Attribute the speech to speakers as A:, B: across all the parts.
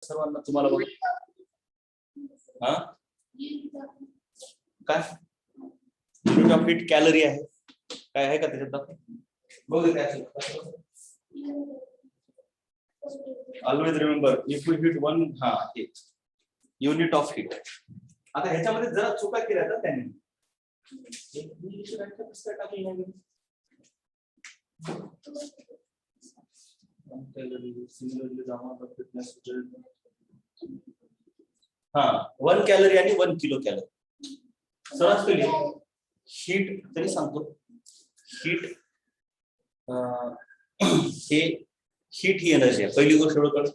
A: सर्वांना तुम्हाला बघ हा काय युनिट ऑफ हीट कॅलरी आहे काय आहे का त्याच्यात बघू always remember if we heat one unit of heat आता ह्याच्यामध्ये जरा चुका केल्या ना त्यांनी हा 1 कॅलरी आणि 1 किलो कॅलरी सरस केली हीट तरी सांगतो हीट हे हीट ही एनर्जी आहे पहिली गोष्ट ओळख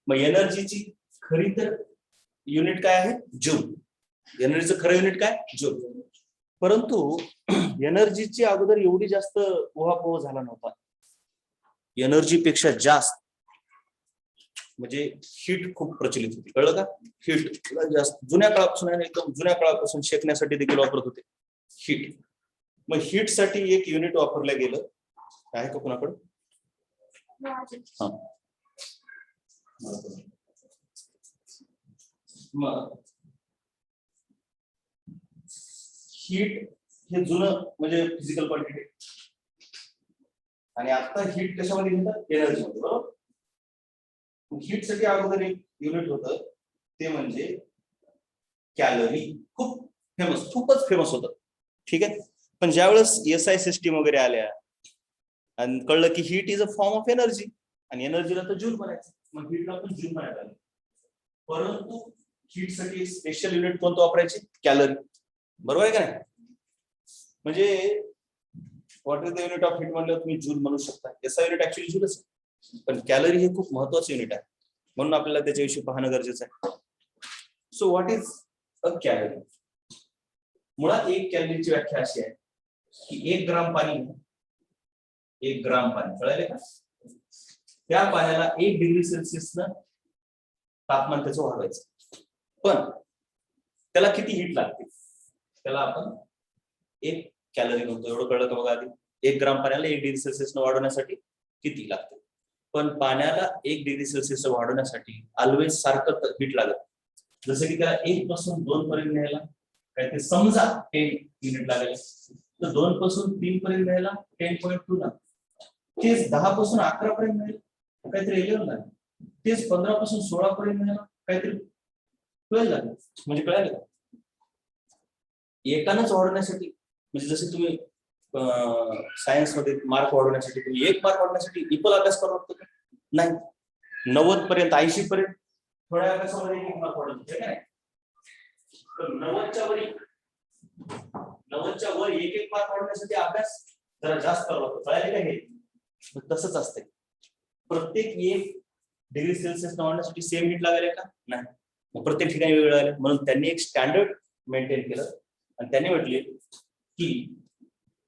A: मग एनर्जीची खरी तर युनिट काय आहे जूल एनर्जीचं खरं युनिट काय जूल परंतु एनर्जीची अगोदर एवढी जास्त उहापोह झाला नव्हता एनर्जी पेक्षा जास्त म्हणजे हीट खूप प्रचलित होती कळलं का हीट जास्त जुन्या काळापासून एकदम जुन्या काळापासून शेकण्यासाठी देखील वापरत होते हीट मग हीट साठी एक युनिट वापरलं गेलं आहे का कुणाकडे मग हीट हे जुनं म्हणजे फिजिकल क्वांटिटी आणि आता हीट कशामध्ये घेतात एनर्जी मध्ये बरोबर हीट साठी अगोदर एक युनिट होतं ते म्हणजे कॅलरी खूपच फेमस होतं ठीक आहे पण ज्यावेळेस SI सिस्टीम वगैरे आल्या आणि कळलं की heat is a form of energy आणि एनर्जीला तर जूल बनायचं मग हीटला पण जूल बनायला आलं परंतु हीट साठी स्पेशल युनिट कोणतं वापरायचे कॅलरी बरोबर आहे का नाही म्हणजे what is the unit of heat म्हणलं तुम्ही जूल म्हणू शकता SI युनिट ऍक्च्युअली जूलच पण कॅलरी हे खूप महत्वाचं युनिट आहे म्हणून आपल्याला त्याच्याविषयी पाहणं गरजेचं आहे so what is a calorie मुळात एक कॅलरीची व्याख्या अशी आहे की 1 ग्राम पाणी कळाले का त्या पाण्याला 1 डिग्री सेल्सिअस न तापमान त्याचं वाढवायचं पण त्याला किती हीट लागते त्याला आपण 1 कॅलरी म्हणतो एवढं कळलं का बघा आधी 1 ग्राम पाण्याला 1 डिग्री सेल्सिअस न वाढवण्यासाठी किती लागते पण पाण्याला 1 डिग्री सेल्सिअस वाढवण्यासाठी ऑलवेज सारखं हीट लागत जसं की त्याला 1 पासून 2 पर्यंत न्यायला काय ते समजा 10 युनिट लागेल तर 2 पासून 3 पर्यंत न्यायला 10.2 लागेल तेच 10 पासून 11 पर्यंत न्यायला काहीतरी 11 लागेल तेच 15 पासून 16 पर्यंत न्यायला काहीतरी 12 लागेल म्हणजे कळालं का एकानंच वाढवण्यासाठी म्हणजे जसे तुम्ही सायन्स मध्ये मार्क वाढवण्यासाठी तुम्ही 1 मार्क वाढवण्यासाठी इक्वल अभ्यास करावा लागतो का नाही 90 पर्यंत 80 पर्यंत थोड्या अभ्यासामध्ये 1 मार्क वाढवतो ठीक आहे तर 90च्या वर 1 मार्क वाढवण्यासाठी अभ्यास जरा जास्त करावा लागतो कळाले का हे तसंच असते प्रत्येक 1 डिग्री सेल्सिअस वाढवण्यासाठी सेम हीट लागायला का नाही प्रत्येक ठिकाणी वेगळं लागले म्हणून त्यांनी एक स्टँडर्ड मेंटेन केलं आणि त्यांनी म्हटले की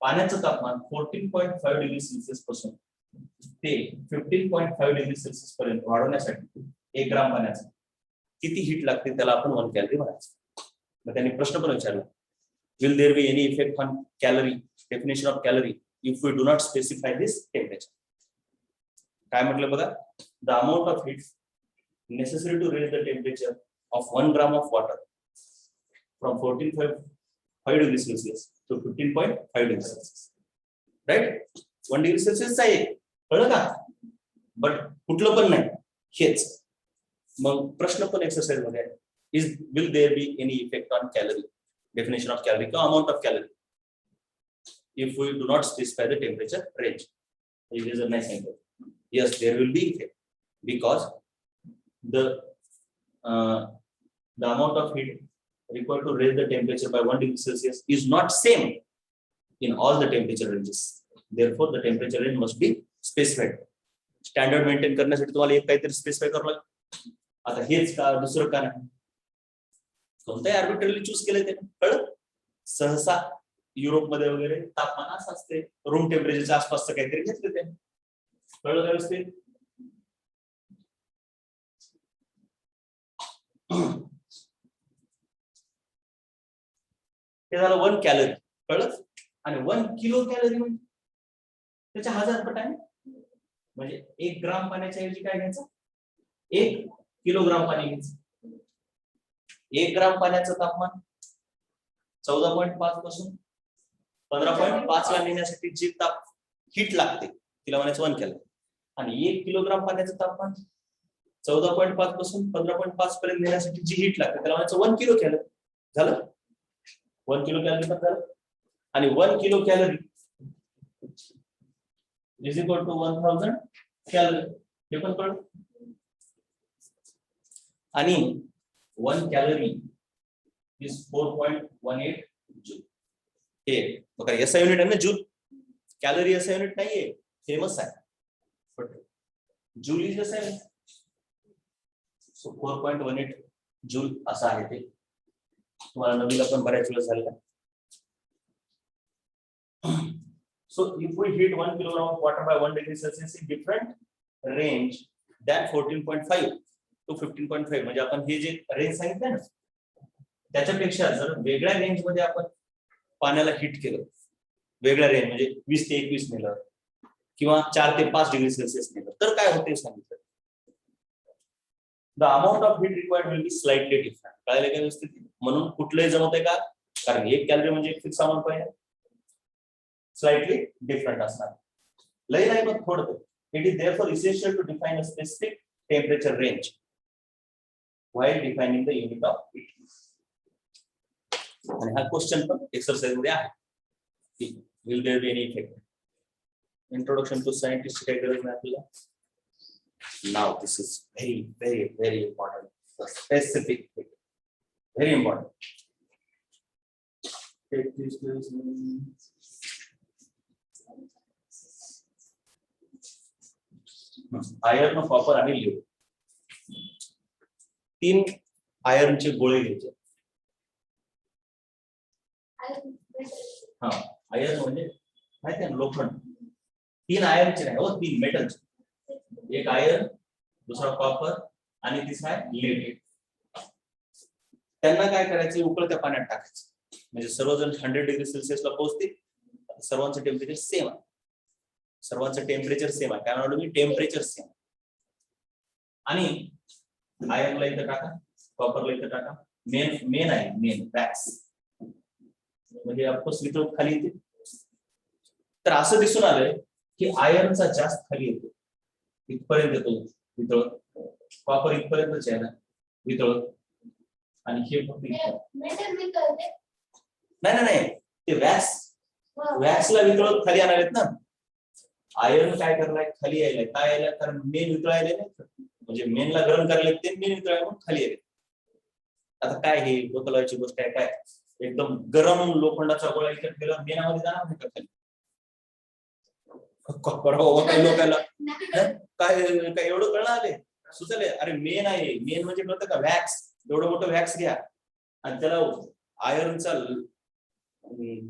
A: पाण्याचं तापमान 14.5 डिग्री सेल्सिअस पासून ते 15.5 डिग्री सेल्सिअस पर्यंत वाढवण्यासाठी 1 ग्राम पाण्याचं किती हीट लागते त्याला आपण 1 कॅलरी म्हणायचं मग त्यांनी प्रश्न पण विचारला will there be any effect on calorie definition of calorie if we do not specify this temperature काय म्हटलं बघा the amount of heat necessary to raise the temperature of 1 gram of water from 14.5 degree Celsius to 15.5 degree Celsius right 1 degree Celsius आहे कळलं का but कुठलं पण नाही हेच मग प्रश्न पण एक्सरसाइज मध्ये आहे is will there be any effect on calorie definition of calorie किंवा amount of calorie if we do not specify the temperature range it is a nice angle yes there will be effect because the amount of heat required to raise the temperature by 1 degree Celsius is not same in all the temperature ranges. Therefore, the temperature range must be specified. Standard maintain करण्यासाठी तुम्हाला एक काहीतरी specify करावं लागेल. आता हेच का दुसरं का नाही कोणतं आर्बिट्ररी चूज केलंय त्याने कळलं सहसा युरोपमध्ये वगैरे तापमान असं असते रूम टेम्परेचरच्या आसपासचं काहीतरी घेतलं त्याने कळलं काय असते ते झालं 1 कॅलरी कळलं आणि 1 किलो कॅलरी म्हणजे त्याच्या 1000 पट आहे म्हणजे 1 ग्राम पाण्याच्या ऐवजी काय घ्यायचं 1 किलोग्राम पाणी घ्यायचं. 1 ग्राम पाण्याचं तापमान 14.5 पासून 15.5 ला नेण्यासाठी जी हीट लागते तिला म्हणायचं 1 केल्विन. आणि 1 किलोग्राम पाण्याचं तापमान 14.5 पासून 15.5 पर्यंत नेण्यासाठी जी हीट लागते त्याला म्हणायचं 1 किलो कॅलरी. झालं 1 किलो कॅलरी पण झालं. आणि 1 kilo calorie is equal to 1000 calorie हे पण कळलं. आणि 1 कॅलरी इज 4.18 जूल. हे बघा एसआय युनिट आहे ना जूल. कॅलरी एसआय युनिट नाहीये, फेमस आहे. Joule is SI unit. So 4.18 joule असं आहे ते. तुम्हाला नवीला पण बऱ्याच वेळ झालेला. So if we heat 1 kilogram of water by 1 degree Celsius in different range than 14.5 to 15.5 म्हणजे आपण हे जे रेंज सांगितलं ना त्याच्यापेक्षा जर वेगळ्या रेंज मध्ये आपण पाण्याला हीट केलं, वेगळ्या रेंज म्हणजे 20 ते 21 नेलं किंवा 4 ते 5 डिग्री सेल्सिअस नेलं तर काय होते सांगितलं. The amount of heat required will be slightly different. कळायला काय व्यवस्थित. म्हणून कुठलंही जमत आहे का, कारण 1 कॅलरी म्हणजे एक फिक्स अमाउंट पाहिजे. Slightly different असणार. लय नाही पण थोडं. It is therefore essential to define a specific temperature range while defining the unit of heat. आणि हा क्वेश्चन पण एक्सरसाइज मध्ये आहे. Will there be any effect? Introduction to scientist काही गरज नाही आपल्याला. Now this is very important. The specific thing. Very important. Take this please. Iron, copper आणि लिड 3 आयर्नचे गोळे घ्यायचे. हा आयर्न म्हणजे माहिती आहे लोखंड. 3 आयर्नचे नाही हो, 3 मेटलचे. एक आयर्न, दुसरा कॉपर आणि तिसरा लिड. त्यांना काय करायचं, उकळत्या पाण्यात टाकायचं म्हणजे सर्वजण 100 डिग्री सेल्सिअसला पोहोचतील. सर्वांचं टेम्परेचर सेम आहे. सर्वांचं टेम्परेचर सेम आहे. काय म्हणालो मी, टेम्परेचर सेम. आणि आयर्नला इथं टाका, कॉपरला इथं टाका. मेन आहे मेन वॅक्स म्हणजे ऑफकोर्स वितळून खाली येते. तर असं दिसून आलंय की आयर्नचा जास्त खाली येतो, इथपर्यंत येतो वितळत. कॉपर इथपर्यंतच आहे ना वितळत. आणि हे फक्त नाही ते वॅक्सला वितळत खाली आणणार आहेत ना. आयर्न काय करणार, खाली यायला. काय यायला, कारण मेन वितळायला नाही म्हणजे मेनला गरम करायला ते मेन वितळायला म्हणून खाली यायला. आता काय हे डोकं लावायची गोष्ट आहे काय, एकदम गरम लोखंडाचा गोळा इकडे ठेवला मेनामध्ये जाणार नाही का खाली. काही लोकांना काय काय एवढं कळलं आले सुचले. अरे मेन आहे, मेन म्हणजे कळतं का वॅक्स. एवढं मोठं वॅक्स घ्या आणि त्याला आयर्नचा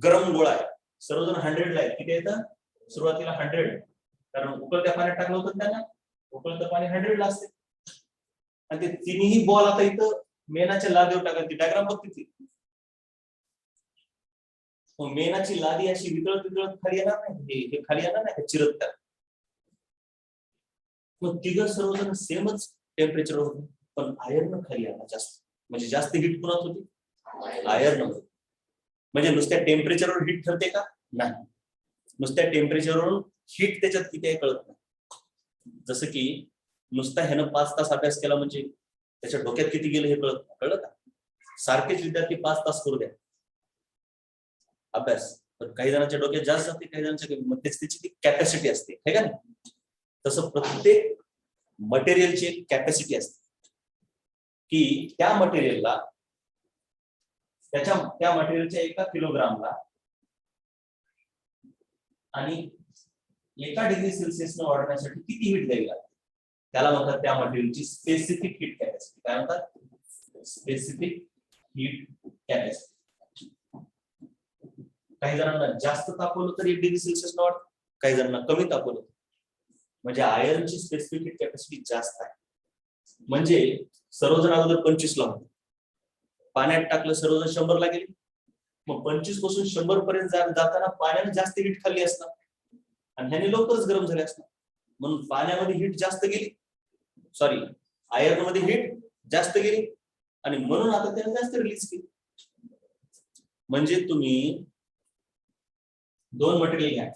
A: गरम गोळा आहे. सर्वजण 100 ला आहे. किती येतं सुरुवातीला 100, कारण उकळत्या पाण्यात टाकलं होतं त्यांना. उकळतं पाणी 100 ला असते. आणि ते तिन्ही बॉल आता इथं मेनाच्या लादीवर टाकत. ती डायग्राम बघ तिथे. मेनाची लादी अशी वितळत खाली येणार नाही. हे खाली येणार नाही चिरत त्यात. मग तिघं सर्वजण सेमच टेम्परेचर होतं, पण आयर्न खाली आला जास्त. म्हणजे जास्त हीट कुणात होती, आयर्न होती. म्हणजे नुसत्या टेम्परेचरवर हीट ठरते का, नाही. नुसत्या टेम्परेचरवरून हीट त्याच्यात किती आहे कळत नाही. जसं की नुसता ह्यानं 5 तास अभ्यास केला म्हणजे त्याच्या डोक्यात किती गेलं हे कळलं का. सारखेच विद्यार्थी 5 तास करू द्या अभ्यास, पण काही जणांच्या डोक्यात जास्त जाते, काही जणांच्या त्याची ती कॅपॅसिटी असते हे का नाही. तसं प्रत्येक मटेरियलची एक कॅपॅसिटी असते की त्या मटेरियलला त्या मटेरियलच्या 1 किलोग्रामला आणि 1 डिग्री सेल्सिअसनं वाढवण्यासाठी किती हीट द्यावी लागते त्याला म्हणतात त्या मटेरियलची स्पेसिफिक हीट कॅपॅसिटी. काय म्हणतात, स्पेसिफिक हीट कॅपॅसिटी. काही जणांना जास्त तापवलं तर 1 डिग्री सेल्सिअस वाढ, काही जणांना कमी तापवलं. म्हणजे आयर्नची स्पेसिफिक हीट कॅपॅसिटी जास्त आहे. म्हणजे सर्वजण अगोदर 25 ला होते, पाण्यात टाकलं सर्वजण 100 ला गेले. मग 25 पासून 100 पर्यंत जाताना पाण्याने जास्त हीट खाल्ली असणार आणि ह्याने लवकरच गरम झाले असणार. म्हणून पाण्यामध्ये हीट जास्त गेली, सॉरी आयर्न मध्ये हीट जास्त गेली आणि म्हणून आता त्याने जास्त रिलीज केली. म्हणजे तुम्ही दोन मटेरियल घ्या,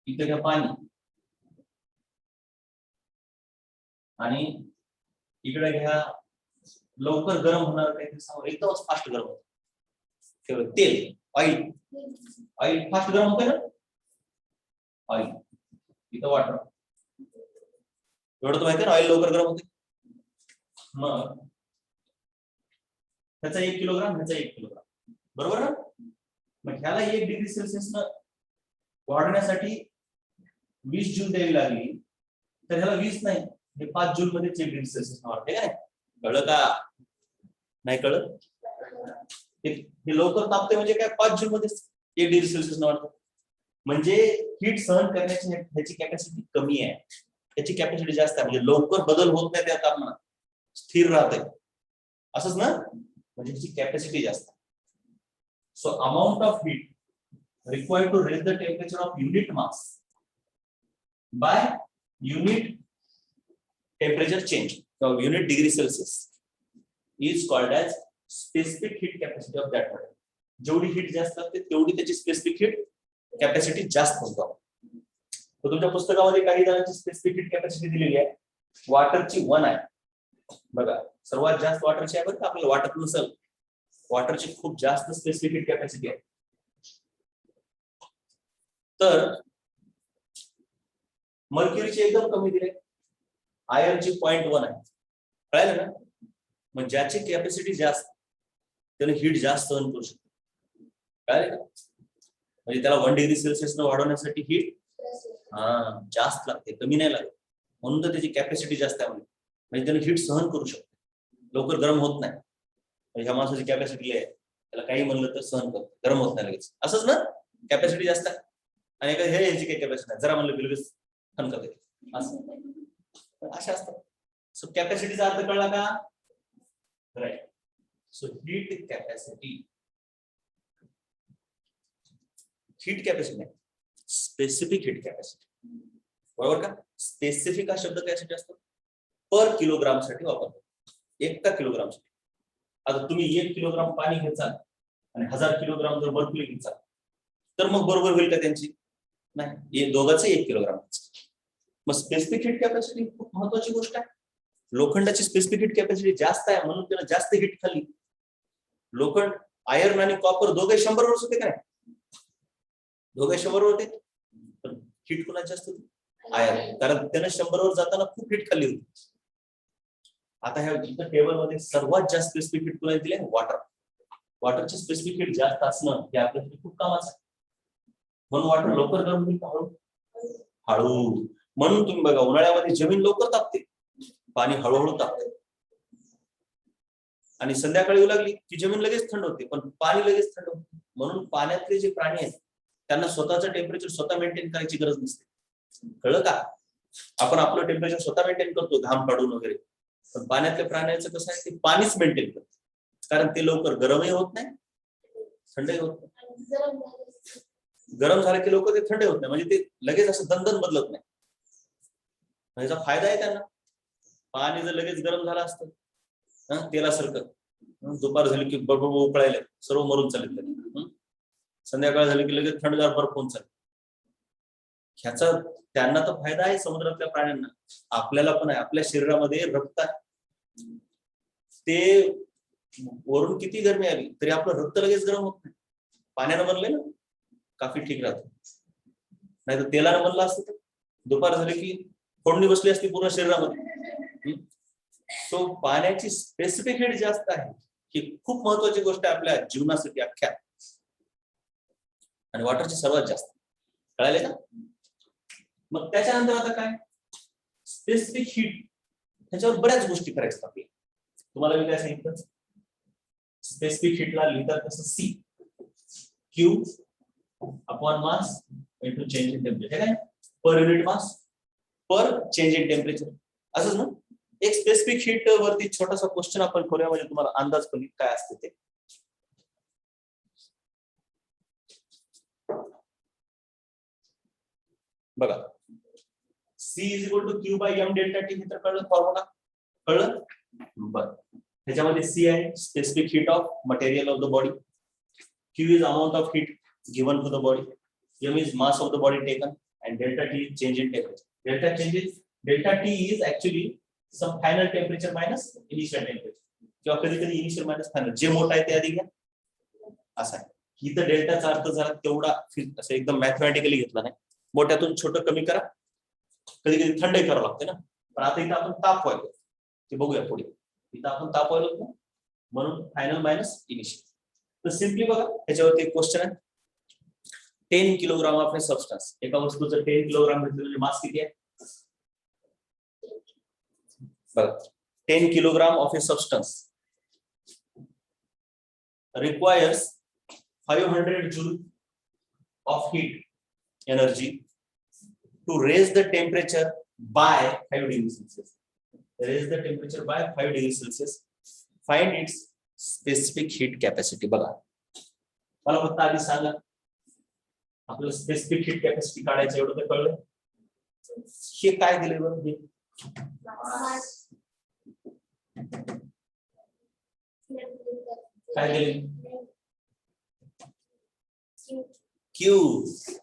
A: इथे घ्या पाणी आणि इकडे घ्या लवकर गरम होणार काहीतरी सांगू, एकदमच फास्ट गरम होतं तेल, ऑइल. ऑइल फास्ट गरम होतं ना, ऑइल. इथं वॉटर. एवढं तर माहिती आहे ना, ऑइल लवकर गरम होते. मग त्याचा 1 किलोग्राम, ह्याचा 1 किलोग्राम, बरोबर ना. मग ह्याला 1 डिग्री सेल्सिअस वाढण्यासाठी 20 जूल द्यावी लागली, तर ह्याला 20 नाही, हे 5 जूल मध्ये 1 डिग्री सेल्सिअस वाढते काय. कळलं का? नाही कळलं? हे लवकर तापते म्हणजे काय, 5 जूल मध्ये 1 डिग्री सेल्सिअस वाढतं. म्हणजे हीट सहन करण्याची ह्याची कॅपॅसिटी कमी आहे, त्याची कॅपॅसिटी जास्त आहे. म्हणजे लवकर बदल होत नाही त्या तापमानात, स्थिर राहते असंच ना, म्हणजे ह्याची कॅपॅसिटी जास्त. So amount of heat required to raise the temperature of unit mass by unit temperature change or unit degree Celsius is called as specific heat capacity of that material. जेवढी हीट जास्त असते तेवढी त्याची specific heat capacity जास्त होतो. तर तुमच्या पुस्तकामध्ये काही जणांची स्पेसिफिक हीट कॅपॅसिटी दिलेली आहे, वॉटरची 1 आहे बघा, सर्वात जास्त वॉटरची आहे. बरं आपल्याला वाटत नसेल, वॉटरची खूप जास्त स्पेसिफिक हीट कॅपॅसिटी आहे. तर मर्क्युरीची एकदम कमी दिले, आयर्नची 0.1 आहे, कळलं ना. मग ज्याची कॅपॅसिटी जास्त त्याने हीट जास्त सहन करू शकतो, कळलं का. म्हणजे त्याला 1 डिग्री सेल्सिअस न वाढवण्यासाठी हीट जास्त लागते, कमी नाही लागत. म्हणून तर त्याची कॅपॅसिटी जास्त आहे, म्हणजे त्याने हीट सहन करू शकतो, लवकर गरम होत नाही. ह्या माणसाची कॅपॅसिटी आहे, त्याला काही म्हणलं तर सहन करतो, गरम होत नाही लगेच, असंच ना. कॅपॅसिटी जास्त आहे आणि ह्याची काही कॅपॅसिटी नाही, जरा म्हणलं की लगेच सहन करते, असं अशा असतात. सो कॅपॅसिटीचा अर्थ कळला का? Right. So heat capacity, heat capacity नाही, स्पेसिफिक हीट कॅपॅसिटी, बरोबर का. स्पेसिफिक हा शब्द कशासाठी असतो? पर किलोग्राम साठी वापरतो, 1 किलोग्राम साठी. आता तुम्ही 1 किलोग्राम पाणी घ्याल आणि 1000 किलोग्राम जर मर्क्युरी घ्याल, तर मग बरोबर होईल का त्यांची? नाही, दोघांचं 1 किलोग्राम. मग स्पेसिफिक हीट कॅपॅसिटी खूप महत्वाची गोष्ट आहे. लोखंडाची स्पेसिफिक हीट कॅपॅसिटी जास्त आहे म्हणून त्याला जास्त हीट खाल्ली. लोखंड, आयर्न आणि कॉपर दोघे 100 वर होते काय? दोघे 100 वर होते, पण हीट कोणाची जास्त होती? आयर्न, कारण त्याने 100 वर जाताना खूप हीट खाल्ली होती. आता ह्या टेबल मध्ये सर्वात जास्त स्पेसिफिक हीट कोणाला दिली? वॉटर. वॉटरची स्पेसिफिक हीट जास्त असणं हे आपल्यासाठी खूप कामाचं आहे. म्हणून वॉटर लवकर गरम होईल, हळू. म्हणून तुम्ही बघा, उन्हाळ्यामध्ये जमीन लवकर तापते, पाणी हळूहळू तापते. आणि संध्याकाळी येऊ लागली की जमीन लगेच थंड होते, पण पाणी लगेच थंड होते. म्हणून पाण्यातले जे प्राणी आहेत त्यांना स्वतःचं टेम्परेचर स्वतः मेंटेन करायची गरज नसते, कळलं का. आपण आपलं टेम्परेचर स्वतः मेंटेन करतो घाम काढून वगैरे, पण पाण्यातल्या प्राण्याचं कसं आहे, ते पाणीच मेंटेन करतं, कारण ते लवकर गरमही होत नाही, थंडही होत नाही. गरम झालं की लवकर ते थंड होत नाही, म्हणजे ते लगेच असं दणदण बदलत नाही. याचा फायदा आहे त्यांना. पाणी जर लगेच गरम झालं असतं तेलासारखं, दुपार झाली की बरोबर उकळायला सर्व मरून चालेल, संध्याकाळ झाली की लगेच थंडगार बर्फ होऊन चालेल. ह्याचा त्यांना तर फायदा आहे समुद्रातल्या प्राण्यांना, आपल्याला पण आहे. आपल्या शरीरामध्ये रक्त ते वरून किती गरमी आली तरी आपलं रक्त लगेच गरम होत नाही. पाण्यानं बनले ना, काफी ठीक राहतं. नाही तर तेलानं बनलं असतं तर दुपार झाली की फोडणी बसली असती पूर्ण शरीरामध्ये. सो पाण्याची स्पेसिफिक हीट जास्त आहे, ही खूप महत्वाची गोष्ट आहे आपल्या जीवनासाठी अख्ख्या. आणि वॉटरची सर्वात जास्त, कळाले का. मग त्याच्यानंतर आता काय, स्पेसिफिक हीट, त्याच्यावर बऱ्याच गोष्टी करायच्या आपल्याला. तुम्हाला मी काय सांगितलं, स्पेसिफिक हीटला लिहितात कसं, C Q upon mass into change in temperature, per unit mass per change in temperature, असंच ना. एक स्पेसिफिक हीट वरती छोटासा क्वेश्चन आपण करूया, म्हणजे तुम्हाला अंदाज पण काय असते ते. बघा, C is equal to Q by M delta T. हे तर कळलं फॉर्म्युला, कळलं? बरं, त्याच्यामध्ये C आहे specific heat of material of the body, Q is amount of heat given to the body, M is mass of the body taken, and delta T is change in temperature. Delta T is actually some final temperature minus initial temperature. किंवा कधी-कधी initial minus final, जे मोठा आहे ते आधी घ्या असा आहे. ही तर डेल्टाचा अर्थ जरा तेवढा असं एकदम मॅथमॅटिकली घेतला नाही, मोठ्यातून छोटं कमी करा, कधी-कधी थंडही करावं लागते ना. पण आता इथं आपण तापवायलो ते बघूया पुढे. इथं आपण तापवायलो ना, म्हणून फायनल मायनस इनिशियल. तर सिम्पली बघा, त्याच्यावरती एक क्वेश्चन आहे. 10 किलोग्राम ऑफ ए सबस्टन्स, एका वस्तूचं 10 किलोग्राम घेतलं म्हणजे मास किती आहे बघा. 10 kilogram of a substance requires 500 joule of heat energy to raise the temperature by 5 degrees Celsius. Raise the temperature by 5 degrees Celsius. Find its specific heat capacity. बघा, मला फक्त आधी सांगा, आपल्याला स्पेसिफिक हीट कॅपॅसिटी काढायचं एवढं तर कळलं. हे काय दिले बरं, हे काय दिले? Q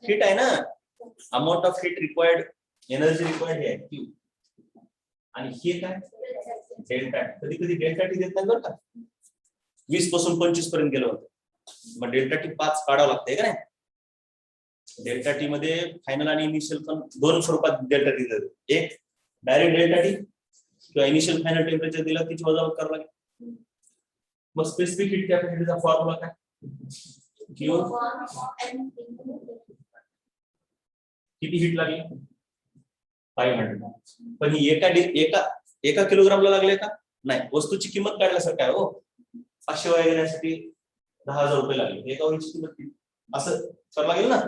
A: हीट आहे ना, amount of heat required, energy required हे आहे Q. आणि हे काय डेल्टा. कधी कधी डेल्टा टी देत नाही बरं का, 20 पासून 25 पर्यंत गेलं होतं, मग डेल्टा टी 5 काढावं लागतंय का नाही. डेल्टा टी मध्ये फायनल आणि इनिशियल पण दोन स्वरूपात डेल्टा टी देतात. एक डायरेक्ट डेल्टा टी किंवा इनिशियल फायनल टेम्परेचर दिलं तिची वजावट करावं लागेल. मग स्पेसिफिक हीट कॅपॅसिटीचा फॉर्म्युला काय? Q किती हीट लागली 500. पण ही एका किलोग्रामला लागले का नाही, वस्तूची किंमत काढल्यासारखं आहे हो. 500 वाया घेण्यासाठी 10,000 रुपये लागले, एका वस्तूची किंमत किती असं करावं लागेल ना.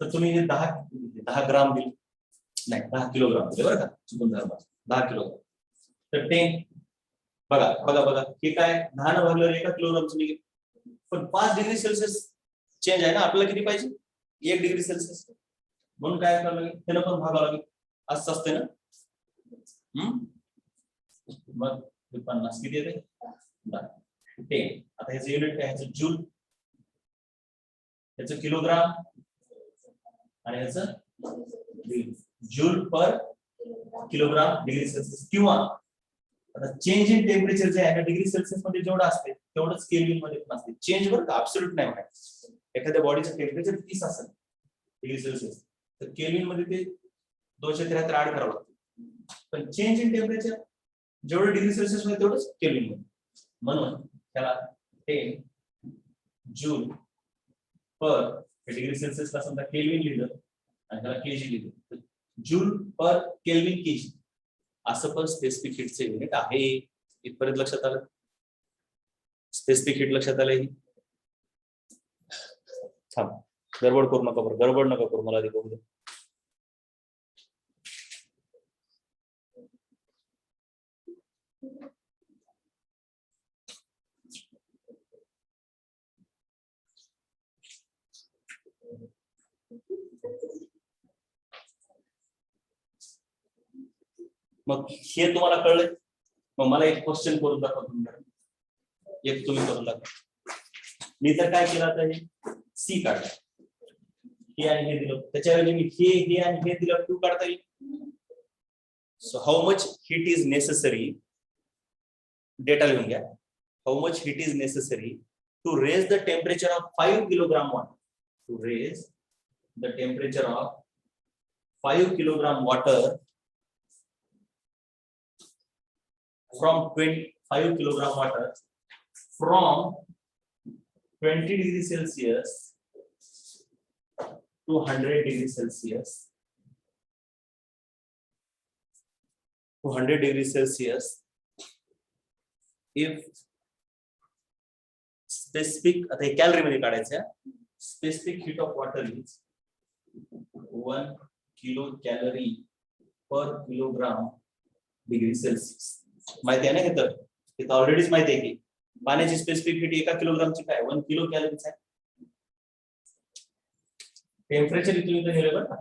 A: तर तुम्ही 10 ग्राम दिले नाही, 10 किलोग्राम दिले बरं का, चुकून झालं 10 किलोग्राम. तर 10 बघा बघा बघा, हे काय 10 न भागल्यावर एका किलोग्रामचं निघेल. पण 5 डिग्री सेल्सिअस चेंज आहे ना, आपल्याला किती पाहिजे 1 डिग्री सेल्सिअस. म्हणून काय करावं लागेल, त्याला पण भागावं लागेल. असं असते ना. मग 50 किती येते 10. आता ह्याचं युनिट काय, ह्याचं जूल, ह्याचं किलोग्राम आणि ह्याचं जूल पर किलोग्राम डिग्री सेल्सिअस. किंवा आता चेंज इन टेम्परेचर जे आहे ना, डिग्री सेल्सिअस मध्ये जेवढं असते तेवढंच केल्विन मध्ये पण असते. चेंज बरं का, ऍब्सोल्यूट नाही म्हणायचं. एखाद्या बॉडीचं टेम्परेचर 30 असेल डिग्री सेल्सिअस, तर केल्विन मध्ये ते 273 ऍड करावं लागतं. पण चेंज इन टेम्परेचर जेवढं डिग्री सेल्सिअस मध्ये तेवढंच केल्विन मध्ये. म्हणून त्याला 10 जूल पर डिग्री सेल्सिअसला समजा केल्विन लिहिलं आणि त्याला केजी लिहिलं, जूल पर केल्विन केजी असं पण स्पेसिफिक हीटचे युनिट आहे. इथपर्यंत लक्षात आलं? स्पेसिफिक हीट लक्षात आलं? थांब, गडबड करू नका बरं, गडबड नका करू, मला आधी करू दे. मग हे तुम्हाला कळलं, मग मला एक क्वेश्चन करून दाखवा तुम्ही. एक तुम्ही करून दाखवा. मी तर काय केलं, आता हे सी काढलं, हे आणि हे दिलं, त्याच्याऐवजी मी हे आणि हे दिलं, टू काढता येईल. So how much heat is necessary, data लिहून घ्या. How much heat is necessary to raise the temperature of 5 kilogram water, to raise the temperature of 5 kilogram water from 25 kilogram water from 20 degrees Celsius to 100 degrees Celsius, to 100 degrees Celsius if specific, आता हे calorie मध्ये काढायचं, specific heat of water is 1 kilo calorie per kilogram degree Celsius. माहिती आहे ना, हे तर ऑलरेडीच माहिती आहे की पाण्याची स्पेसिफिक हीट एका किलोग्रामची काय 1 किलो कॅलरीच आहे. टेम्परेचर इथून इथं नेलं बरं का,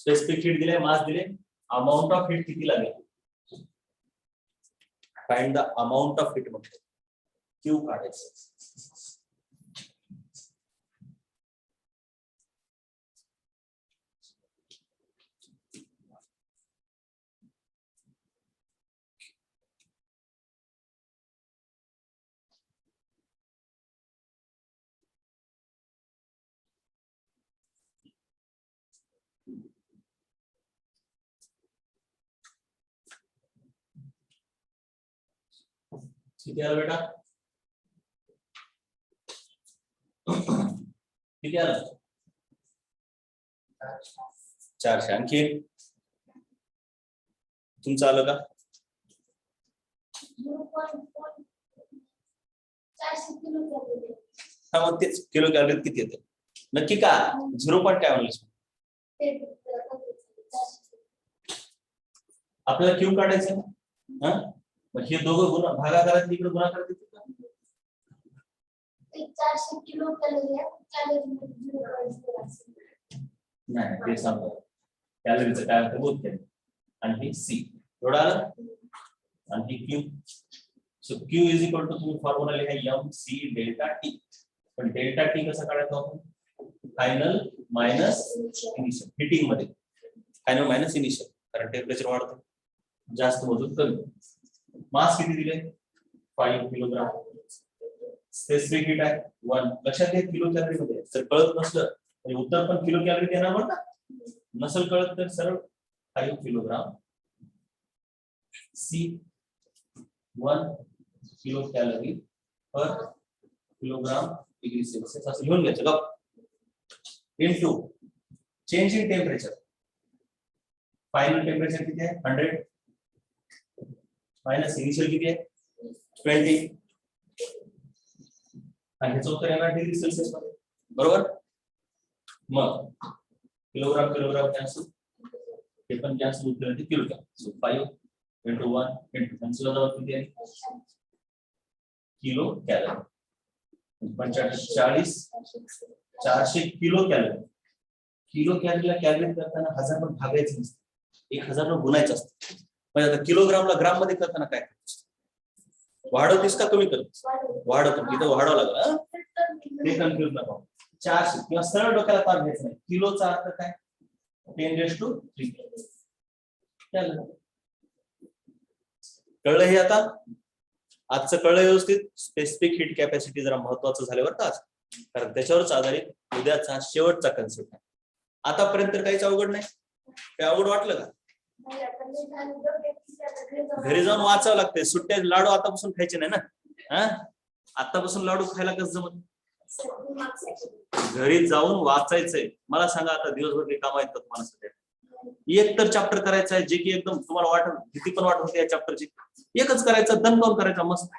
A: स्पेसिफिक हीट दिले, मास दिले, अमाऊंट ऑफ हीट किती लागेल, find the amount of heat म्हटलं क्यू काढायचं. किती आलं बेटा, किती आलं, 400. आणखी तुमचं आलं का,
B: 0.4
A: हा मग तेच किलो कॅलरीत किती येतं नक्की का, 0 पॉईंट काय म्हणलं आपल्याला क्यू काढायचं ना. हा मग हे दोघं गुणा भागाकारात इकडे गुणाकार देतील का,
B: 400 किलो कॅलरी
A: नाही ते सांगा कॅलरीचं काय होतं बोलते. आणि हे सी एवढं आलं, आणि Q. So Q is equal to तुम्ही फॉर्म्युला लिहा एम सी डेल्टा टी. पण डेल्टा टी कसं काढायचं आपण, फायनल मायनस इनिशियल. हिटिंग मध्ये फायनल मायनस इनिशियल, कारण टेम्परेचर वाढतं जास्त मधून कमी. मास किती दिले 5 किलोग्राम. स्पेसिफिक हीट आहे 1. लक्षात घ्या किलो कॅलरी मध्ये. जर कळत नसलं तर उत्तर पण किलो कॅलरी देणार बरं का. नसल कळत तर सरळ 5 kilogram C 1 kilo calorie per kilogram degree Celsius असं लिहून घ्यायचं का. Into change in temperature. Final temperature किती आहे 100 मायनस इनिशियल किती आहे 20. आणि ह्याचं उत्तर येणार डिग्री सेल्सियस मध्ये बरोबर. मग किलोग्राम किलोग्राम कॅन्सल, हे पण कॅन्सल उत्तर येते kilo calorie. So 5 into 1 into 1 किती आहे kilo calorie. 40 400 kilo calorie. Kilo कॅलरीला कॅलरी करताना 1000 पण भागायचं नसतं, 1000 न गुणायचं असतं. म्हणजे आता किलोग्रामला ग्राम मध्ये करताना काय वाढवतेस का कमी करतेस, वाढवतो. इथं वाढवावं लागलं ते कन्फ्युज नका. 400 किंवा सरळ डोक्याला ताप घ्यायचं नाही. किलोचा अर्थ काय 10⁻³ कळलं हे आता. आजचं कळलं व्यवस्थित. स्पेसिफिक हीट कॅपॅसिटी जरा महत्वाचं झाल्यावर का, कारण त्याच्यावरच आधारित उद्याचा शेवटचा कन्सेप्ट आहे. आतापर्यंत काहीच अवघड नाही. काय अवघड वाटलं का, घरी जाऊन वाचावं लागते. सुट्ट्या लाडू आतापासून खायचे नाही ना. हा आतापासून लाडू खायला कसं जमत, घरी जाऊन वाचायचंय. मला सांगा आता दिवसभर काही काम येतात मला सध्या. एक तर चॅप्टर करायचं आहे जे की एकदम तुम्हाला वाटत भीती पण वाटत होती या चॅप्टरची. एकच करायचं, दणकावून करायचा मस्त.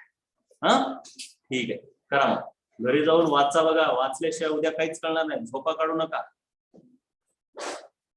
A: हा ठीक आहे करा. मग घरी जाऊन वाचा बघा. वाचल्याशिवाय उद्या काहीच कळणार नाही. झोपा काढू नका.